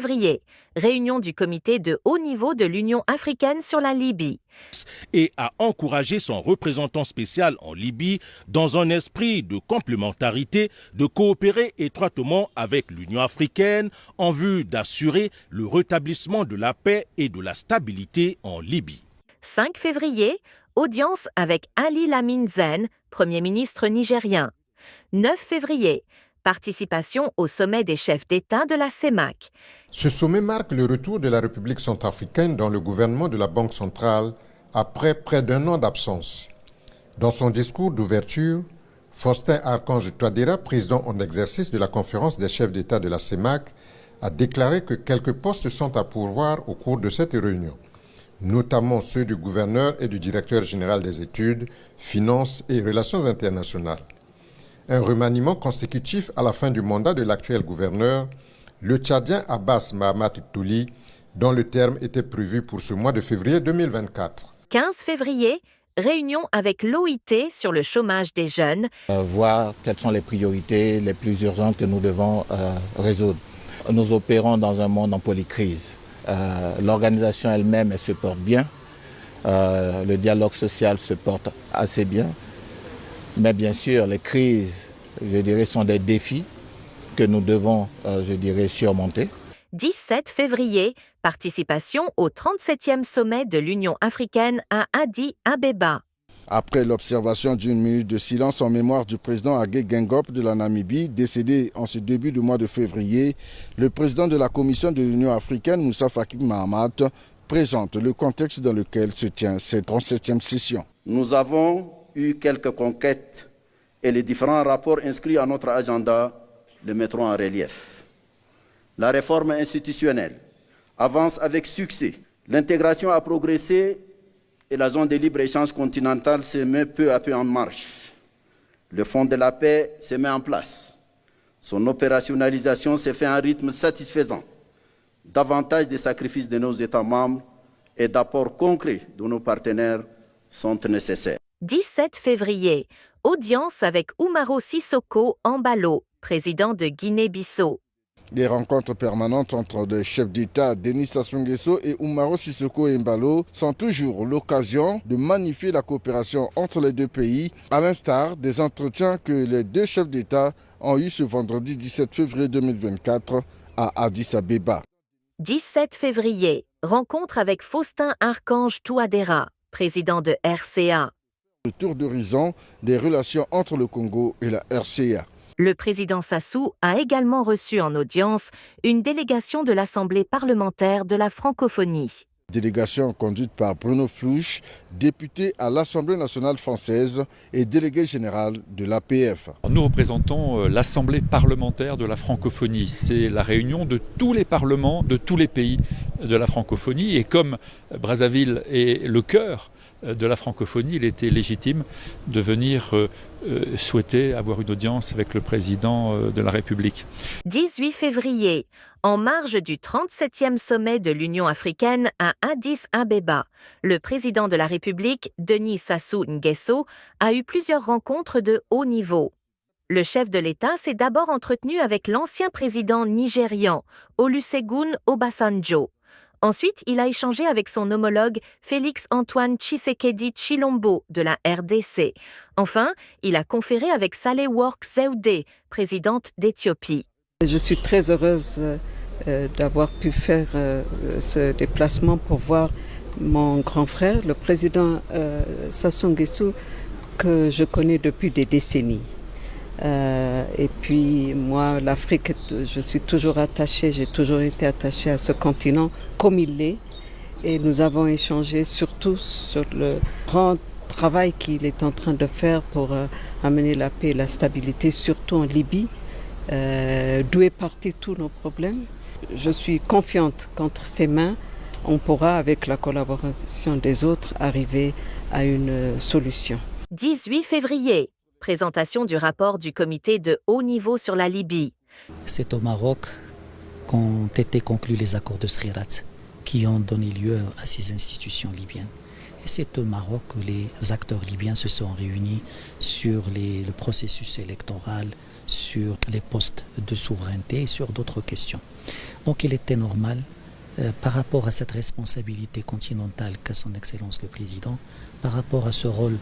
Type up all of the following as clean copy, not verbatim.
février, réunion du comité de haut niveau de l'Union africaine sur la Libye. Et a encouragé son représentant spécial en Libye dans un esprit de complémentarité de coopérer étroitement avec l'Union africaine en vue d'assurer le rétablissement de la paix et de la stabilité en Libye. 5 février, audience avec Ali Lamine Zen, Premier ministre nigérien. 9 février, participation au sommet des chefs d'État de la CEMAC. Ce sommet marque le retour de la République centrafricaine dans le gouvernement de la Banque centrale après près d'un an d'absence. Dans son discours d'ouverture, Faustin Archange Touadéra, président en exercice de la conférence des chefs d'État de la CEMAC, a déclaré que quelques postes sont à pourvoir au cours de cette réunion, notamment ceux du gouverneur et du directeur général des études, finances et relations internationales. Un remaniement consécutif à la fin du mandat de l'actuel gouverneur, le Tchadien Abbas Mahamat Touli, dont le terme était prévu pour ce mois de février 2024. 15 février, réunion avec l'OIT sur le chômage des jeunes. Voir quelles sont les priorités les plus urgentes que nous devons résoudre. Nous opérons dans un monde en polycrise. L'organisation elle-même, elle se porte bien. Le dialogue social se porte assez bien. Mais bien sûr, les crises, je dirais, sont des défis que nous devons, surmonter. 17 février, participation au 37e sommet de l'Union africaine à Addis Abeba. Après l'observation d'une minute de silence en mémoire du président Hage Geingob de la Namibie, décédé en ce début du mois de février, le président de la Commission de l'Union africaine, Moussa Faki Mahamat, présente le contexte dans lequel se tient cette 37e session. Nous avons eu quelques conquêtes et les différents rapports inscrits à notre agenda le mettront en relief. La réforme institutionnelle avance avec succès. L'intégration a progressé et la zone de libre-échange continentale se met peu à peu en marche. Le Fonds de la paix se met en place. Son opérationnalisation se fait à un rythme satisfaisant. Davantage de sacrifices de nos États membres et d'apports concrets de nos partenaires sont nécessaires. 17 février, audience avec Umaro Sissoko Embalo, président de Guinée-Bissau. Des rencontres permanentes entre les chefs d'État Denis Sassou Nguesso et Umaro Sissoko Embalo sont toujours l'occasion de magnifier la coopération entre les deux pays, à l'instar des entretiens que les deux chefs d'État ont eus ce vendredi 17 février 2024 à Addis Abeba. 17 février, rencontre avec Faustin Archange Touadéra, président de RCA. Le tour d'horizon des relations entre le Congo et la RCA. Le président Sassou a également reçu en audience une délégation de l'Assemblée parlementaire de la francophonie. Délégation conduite par Bruno Flouche, député à l'Assemblée nationale française et délégué général de l'APF. Nous représentons l'Assemblée parlementaire de la francophonie. C'est la réunion de tous les parlements de tous les pays de la francophonie. Et comme Brazzaville est le cœur de la francophonie, il était légitime de venir souhaiter avoir une audience avec le président de la République. 18 février, en marge du 37e sommet de l'Union africaine à Addis Abeba, le président de la République, Denis Sassou Nguesso, a eu plusieurs rencontres de haut niveau. Le chef de l'État s'est d'abord entretenu avec l'ancien président nigérian, Olusegun Obasanjo. Ensuite, il a échangé avec son homologue Félix-Antoine Tshisekedi Tshilombo de la RDC. Enfin, il a conféré avec Sahle-Work Zewde, présidente d'Éthiopie. Je suis très heureuse d'avoir pu faire ce déplacement pour voir mon grand frère, le président Sassou Nguesso, que je connais depuis des décennies. Et puis moi, l'Afrique, je suis toujours attachée, j'ai toujours été attachée à ce continent comme il l'est. Et nous avons échangé surtout sur le grand travail qu'il est en train de faire pour amener la paix et la stabilité, surtout en Libye, d'où est parti tous nos problèmes. Je suis confiante qu'entre ses mains, on pourra, avec la collaboration des autres, arriver à une solution. 18 février. Présentation du rapport du comité de haut niveau sur la Libye. C'est au Maroc qu'ont été conclus les accords de Srirat qui ont donné lieu à ces institutions libyennes. Et c'est au Maroc que les acteurs libyens se sont réunis sur le processus électoral, sur les postes de souveraineté et sur d'autres questions. Donc il était normal, par rapport à cette responsabilité continentale qu'a son Excellence le Président, par rapport à ce rôle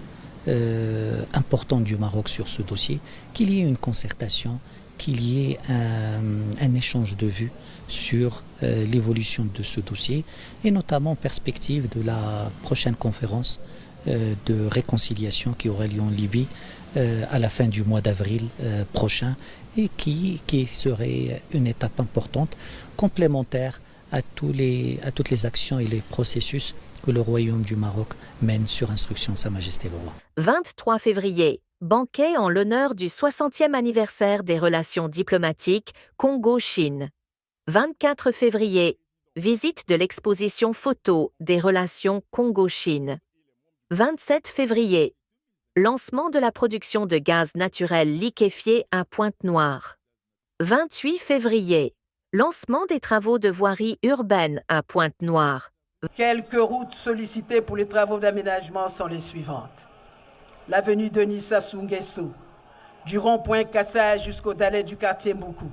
important du Maroc sur ce dossier, qu'il y ait une concertation, qu'il y ait un échange de vues sur l'évolution de ce dossier et notamment en perspective de la prochaine conférence de réconciliation qui aura lieu en Libye à la fin du mois d'avril prochain et qui serait une étape importante, complémentaire à toutes les actions et les processus que le Royaume du Maroc mène sur instruction de Sa Majesté le Roi. 23 février. Banquet en l'honneur du 60e anniversaire des relations diplomatiques Congo-Chine. 24 février. Visite de l'exposition photo des relations Congo-Chine. 27 février. Lancement de la production de gaz naturel liquéfié à Pointe-Noire. 28 février. Lancement des travaux de voirie urbaine à Pointe-Noire. Quelques routes sollicitées pour les travaux d'aménagement sont les suivantes. L'avenue Denis Sassou Nguesso, du rond-point Kassai jusqu'au Dalet du quartier Mboukou,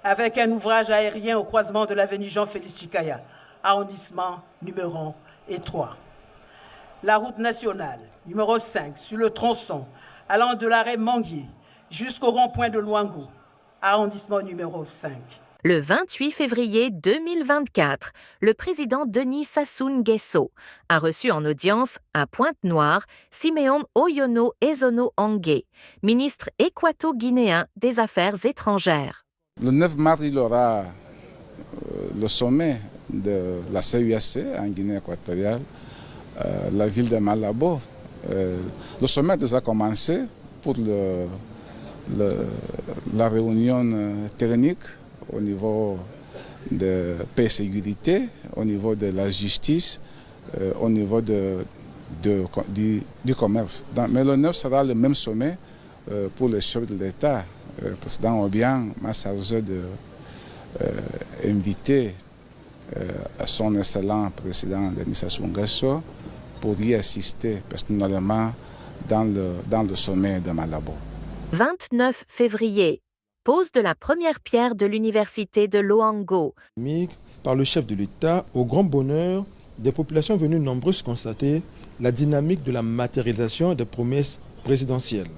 avec un ouvrage aérien au croisement de l'avenue Jean-Félix Chikaya, arrondissement numéro 3. La route nationale, numéro 5, sur le tronçon, allant de l'arrêt Manguier jusqu'au rond-point de Luango, arrondissement numéro 5. Le 28 février 2024, le président Denis Sassou Nguesso a reçu en audience à Pointe-Noire Siméon Oyono Ezono Angué, ministre équato-guinéen des Affaires étrangères. Le 9 mars, il y aura le sommet de la CUSC en Guinée équatoriale, la ville de Malabo. Le sommet a déjà commencé pour la réunion technique au niveau de paix et sécurité, au niveau de la justice, au niveau du commerce. Mais le 9 sera le même sommet pour les chefs de l'État. Le président Obiang m'a chargé d'inviter son excellent président Denis Sassou Nguesso pour y assister personnellement dans le sommet de Malabo. 29 février. Pose de la première pierre de l'université de Loango. Par le chef de l'État, au grand bonheur des populations venues nombreuses constater la dynamique de la matérialisation des promesses présidentielles.